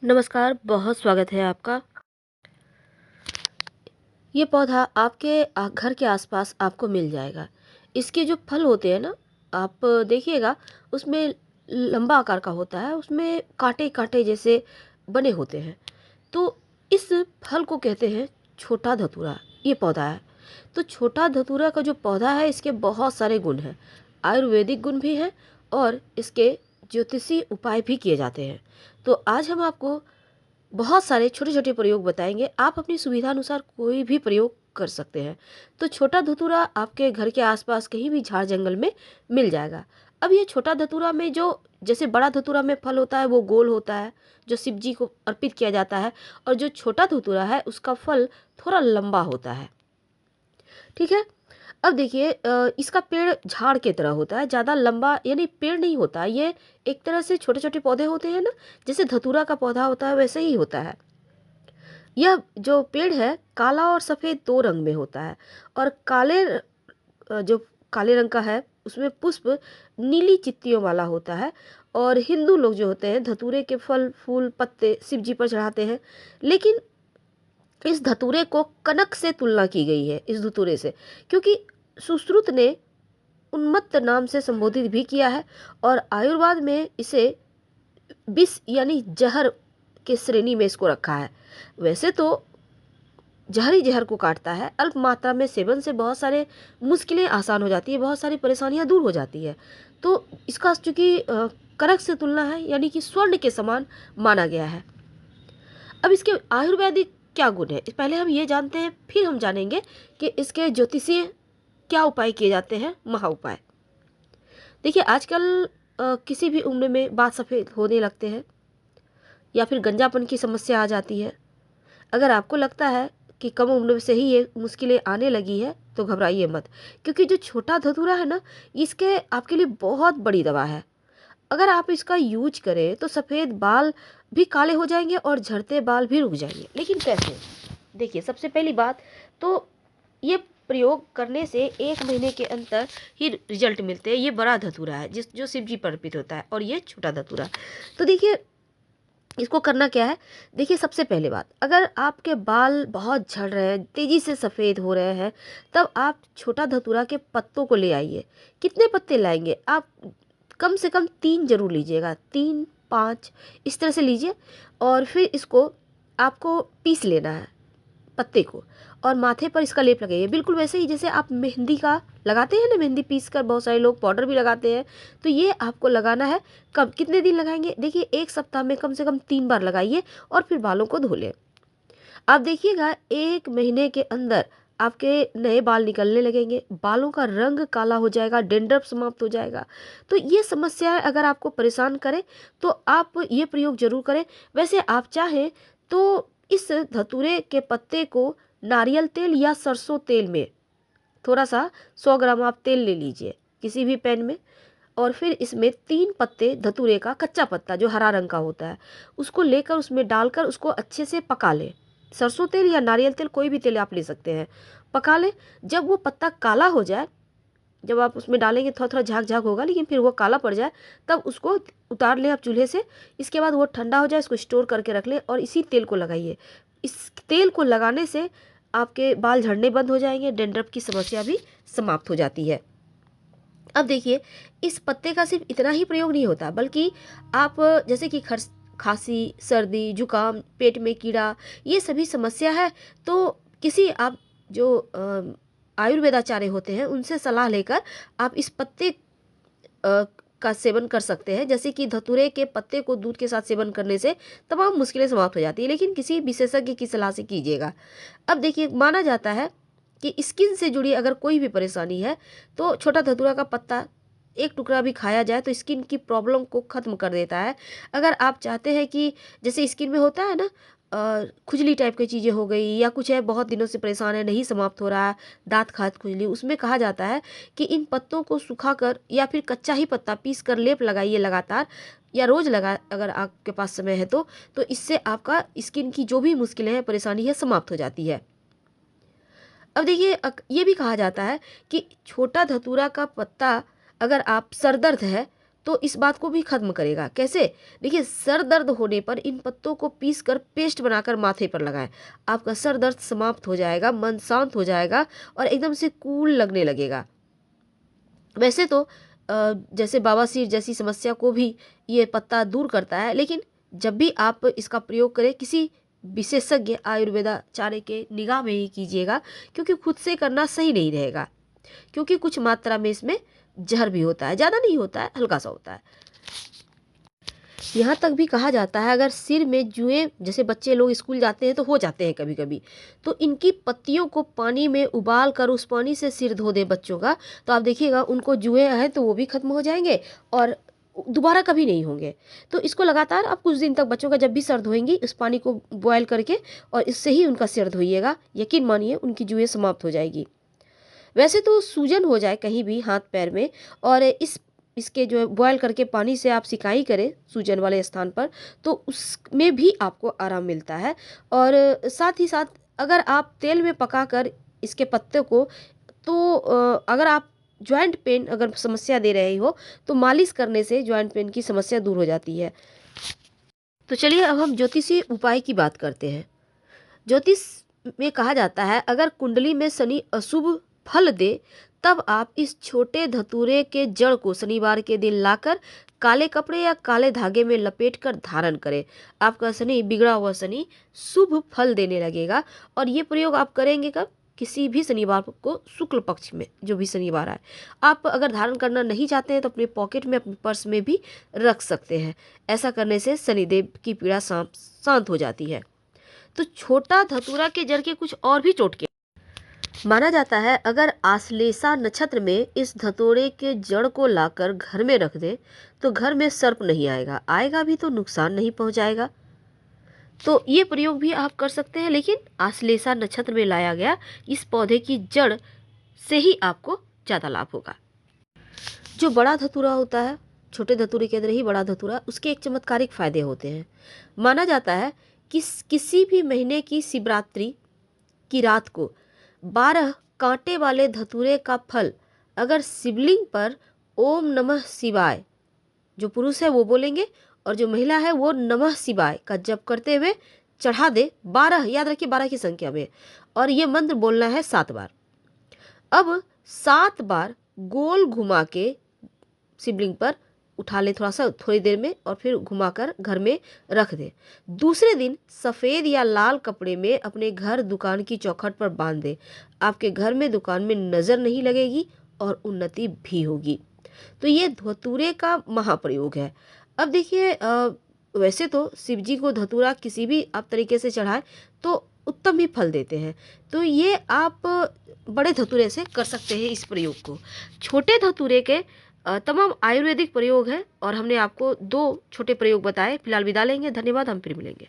नमस्कार, बहुत स्वागत है आपका। ये पौधा आपके घर के आसपास आपको मिल जाएगा। इसके जो फल होते हैं ना, आप देखिएगा उसमें लंबा आकार का होता है, उसमें काँटे-काँटे जैसे बने होते हैं। तो इस फल को कहते हैं छोटा धतूरा, ये पौधा है। तो छोटा धतूरा का जो पौधा है इसके बहुत सारे गुण हैं। आयुर्वेदिक गुण भी हैं और इसके ज्योतिषी उपाय भी किए जाते हैं। तो आज हम आपको बहुत सारे छोटे-छोटे प्रयोग बताएँगे, आप अपनी सुविधानुसार कोई भी प्रयोग कर सकते हैं। तो छोटा धतूरा आपके घर के आस-पास कहीं भी झाड़-जंगल में मिल जाएगा। अब ये छोटा धतूरा में जो जैसे बड़ा धतूरा में फल होता है वो गोल होता है, जो शिव जी को अर्पित किया जाता है और जो छोटा धतूरा है उसका फल थोड़ा लंबा होता है। ठीक है? अब देखिए इसका पेड़ झाड़ की तरह होता है, ज़्यादा लंबा यानी पेड़ नहीं होता, ये एक तरह से छोटे-छोटे पौधे होते हैं ना, जैसे धतूरा का पौधा होता है वैसे ही होता है। यह जो पेड़ है काला और सफ़ेद 2 रंग में होता है और जो काले रंग का है उसमें पुष्प नीली चित्तियों वाला होता है और हिंदू लोग जो होते हैं धतूरे के फल, फूल, पत्ते शिव जी पर चढ़ाते हैं। लेकिन इस धतूरे को कनक से तुलना की गई है इस धतूरे से, क्योंकि सुश्रुत ने उन्मत्त नाम से संबोधित भी किया है और आयुर्वेद में इसे विष यानी जहर के श्रेणी में इसको रखा है। वैसे तो जहर ही जहर को काटता है, अल्प मात्रा में सेवन से बहुत सारे मुश्किलें आसान हो जाती है, बहुत सारी परेशानियां दूर हो जाती है। तो इसका चूंकि कनक से तुलना है यानी कि स्वर्ण के समान माना गया है। अब इसके आयुर्वेदिक क्या गुण है पहले हम ये जानते हैं, फिर हम जानेंगे कि इसके ज्योतिषीय क्या उपाय किए जाते हैं, महा उपाय। देखिए आजकल किसी भी उम्र में बाल सफ़ेद होने लगते हैं या फिर गंजापन की समस्या आ जाती है। अगर आपको लगता है कि कम उम्र से ही ये मुश्किलें आने लगी है तो घबराइए मत, क्योंकि जो छोटा धतूरा है ना इसके आपके लिए बहुत बड़ी दवा है। अगर आप इसका यूज करें तो सफ़ेद बाल भी काले हो जाएंगे और झड़ते बाल भी रुक जाएंगे। लेकिन कैसे? देखिए सबसे पहली बात तो ये प्रयोग करने से 1 महीने के अंदर ही रिजल्ट मिलते हैं। ये बड़ा धतूरा है जिस जो शिव जी पर अर्पित होता है और ये छोटा धतूरा। तो देखिए इसको करना क्या है। देखिए सबसे पहले बात, अगर आपके बाल बहुत झड़ रहे हैं, तेज़ी से सफ़ेद हो रहे हैं, तब आप छोटा धतूरा के पत्तों को ले आइए। कितने पत्ते लाएंगे आप? कम से कम 3 जरूर लीजिएगा, 3 5 इस तरह से लीजिए और फिर इसको आपको पीस लेना है पत्ते को और माथे पर इसका लेप लगाइए, बिल्कुल वैसे ही जैसे आप मेहंदी का लगाते हैं ना, मेहंदी पीस कर बहुत सारे लोग पाउडर भी लगाते हैं। तो ये आपको लगाना है। कब कितने दिन लगाएंगे? देखिए 1 सप्ताह में कम से कम 3 बार लगाइए और फिर बालों को धो लें। आप देखिएगा 1 महीने के अंदर आपके नए बाल निकलने लगेंगे, बालों का रंग काला हो जाएगा, डेंड्रफ समाप्त हो जाएगा। तो ये समस्याएं अगर आपको परेशान करें तो आप ये प्रयोग जरूर करें। वैसे आप चाहें तो इस धतूरे के पत्ते को नारियल तेल या सरसों तेल में थोड़ा सा 100 ग्राम आप तेल ले लीजिए किसी भी पैन में और फिर इसमें 3 पत्ते धतूरे का कच्चा पत्ता जो हरा रंग का होता है उसको लेकर उसमें डालकर उसको अच्छे से पका लें। सरसों तेल या नारियल तेल कोई भी तेल आप ले सकते हैं, पका लें। जब वो पत्ता काला हो जाए, जब आप उसमें डालेंगे थोड़ा थोड़ा झाग झाग होगा लेकिन फिर वो काला पड़ जाए, तब उसको उतार लें आप चूल्हे से। इसके बाद वो ठंडा हो जाए, इसको स्टोर करके रख लें और इसी तेल को लगाइए। इस तेल को लगाने से आपके बाल झड़ने बंद हो जाएंगे, डेंड्रफ की समस्या भी समाप्त हो जाती है। अब देखिए इस पत्ते का सिर्फ इतना ही प्रयोग नहीं होता, बल्कि आप जैसे कि खांसी, सर्दी, जुकाम, पेट में कीड़ा, ये सभी समस्या है तो किसी आप जो आयुर्वेदाचार्य होते हैं उनसे सलाह लेकर आप इस पत्ते का सेवन कर सकते हैं। जैसे कि धतूरे के पत्ते को दूध के साथ सेवन करने से तमाम मुश्किलें समाप्त हो जाती है, लेकिन किसी विशेषज्ञ की सलाह से कीजिएगा। अब देखिए माना जाता है कि स्किन से जुड़ी अगर कोई भी परेशानी है तो छोटा धतूरा का पत्ता एक टुकड़ा भी खाया जाए तो स्किन की प्रॉब्लम को ख़त्म कर देता है। अगर आप चाहते हैं कि जैसे स्किन में होता है ना खुजली टाइप की चीज़ें हो गई या कुछ है, बहुत दिनों से परेशान है, नहीं समाप्त हो रहा है, दाँत खाद खुजली, उसमें कहा जाता है कि इन पत्तों को सुखाकर या फिर कच्चा ही पत्ता पीस कर लेप लगाइए लगातार या रोज़ लगा अगर आपके पास समय है तो इससे आपका स्किन की जो भी मुश्किलें हैं, परेशानी है, समाप्त हो जाती है। अब देखिए ये भी कहा जाता है कि छोटा धतूरा का पत्ता अगर आप सर दर्द है तो इस बात को भी खत्म करेगा। कैसे? देखिए, सर दर्द होने पर इन पत्तों को पीस कर पेस्ट बनाकर माथे पर लगाएं। आपका सर दर्द समाप्त हो जाएगा, मन शांत हो जाएगा और एकदम से कूल लगने लगेगा। वैसे तो जैसे बवासीर जैसी समस्या को भी ये पत्ता दूर करता है, लेकिन जब भी आप इसका प्रयोग करें किसी विशेषज्ञ आयुर्वेदाचार्य के निगाह में ही कीजिएगा, क्योंकि खुद से करना सही नहीं रहेगा, क्योंकि कुछ मात्रा में इसमें जहर भी होता है, ज़्यादा नहीं होता है, हल्का सा होता है। यहाँ तक भी कहा जाता है अगर सिर में जुएं, जैसे बच्चे लोग स्कूल जाते हैं तो हो जाते हैं कभी कभी, तो इनकी पत्तियों को पानी में उबाल कर उस पानी से सिर धो दें बच्चों का, तो आप देखिएगा उनको जुएं हैं तो वो भी खत्म हो जाएंगे और दोबारा कभी नहीं होंगे। तो इसको लगातार आप कुछ दिन तक बच्चों का जब भी सर धोएंगी उस पानी को बॉयल करके और इससे ही उनका सिर धोइएगा, यकीन मानिए उनकी जुएं समाप्त हो जाएगी। वैसे तो सूजन हो जाए कहीं भी हाथ पैर में और इसके जो है बॉयल करके पानी से आप सिकाई करें सूजन वाले स्थान पर, तो उसमें भी आपको आराम मिलता है। और साथ ही साथ अगर आप तेल में पकाकर इसके पत्ते को, तो अगर आप जॉइंट पेन अगर समस्या दे रहे हो तो मालिश करने से जॉइंट पेन की समस्या दूर हो जाती है। तो चलिए अब हम ज्योतिषीय उपाय की बात करते हैं। ज्योतिष में कहा जाता है अगर कुंडली में शनि अशुभ फल दे तब आप इस छोटे धतूरे के जड़ को शनिवार के दिन लाकर काले कपड़े या काले धागे में लपेटकर धारण करें। आपका शनि, बिगड़ा हुआ शनि, शुभ फल देने लगेगा। और ये प्रयोग आप करेंगे कब? किसी भी शनिवार को, शुक्ल पक्ष में जो भी शनिवार आए। आप अगर धारण करना नहीं चाहते हैं तो अपने पॉकेट में, अपने पर्स में भी रख सकते हैं। ऐसा करने से शनिदेव की पीड़ा शांत हो जाती है। तो छोटा धतूरा के जड़ के कुछ और भी टोटके माना जाता है। अगर आश्लेषा नक्षत्र में इस धतूरे के जड़ को लाकर घर में रख दे तो घर में सर्प नहीं आएगा, आएगा भी तो नुकसान नहीं पहुंचाएगा। तो ये प्रयोग भी आप कर सकते हैं, लेकिन आश्लेषा नक्षत्र में लाया गया इस पौधे की जड़ से ही आपको ज़्यादा लाभ होगा। जो बड़ा धतूरा होता है, छोटे धतूरे के अंदर ही बड़ा धतूरा, उसके एक चमत्कारिक फायदे होते हैं। माना जाता है कि किसी भी महीने की शिवरात्रि की रात को 12 कांटे वाले धतूरे का फल अगर शिवलिंग पर ओम नमः शिवाय, जो पुरुष है वो बोलेंगे और जो महिला है वो नमः शिवाय का जप करते हुए चढ़ा दे, 12, याद रखिए 12 की संख्या में, और ये मंत्र बोलना है 7 बार। अब 7 बार गोल घुमा के शिवलिंग पर उठा ले थोड़ा सा, थोड़ी देर में, और फिर घुमाकर घर में रख दे। दूसरे दिन सफ़ेद या लाल कपड़े में अपने घर दुकान की चौखट पर बांध दे। आपके घर में, दुकान में नज़र नहीं लगेगी और उन्नति भी होगी। तो ये धतूरे का महाप्रयोग है। अब देखिए, वैसे तो शिव जी को धतूरा किसी भी आप तरीके से चढ़ाए तो उत्तम ही फल देते हैं। तो ये आप बड़े धतूरे से कर सकते हैं इस प्रयोग को। छोटे धतूरे के तमाम आयुर्वेदिक प्रयोग हैं और हमने आपको 2 छोटे प्रयोग बताए। फिलहाल विदा लेंगे, धन्यवाद, हम फिर मिलेंगे।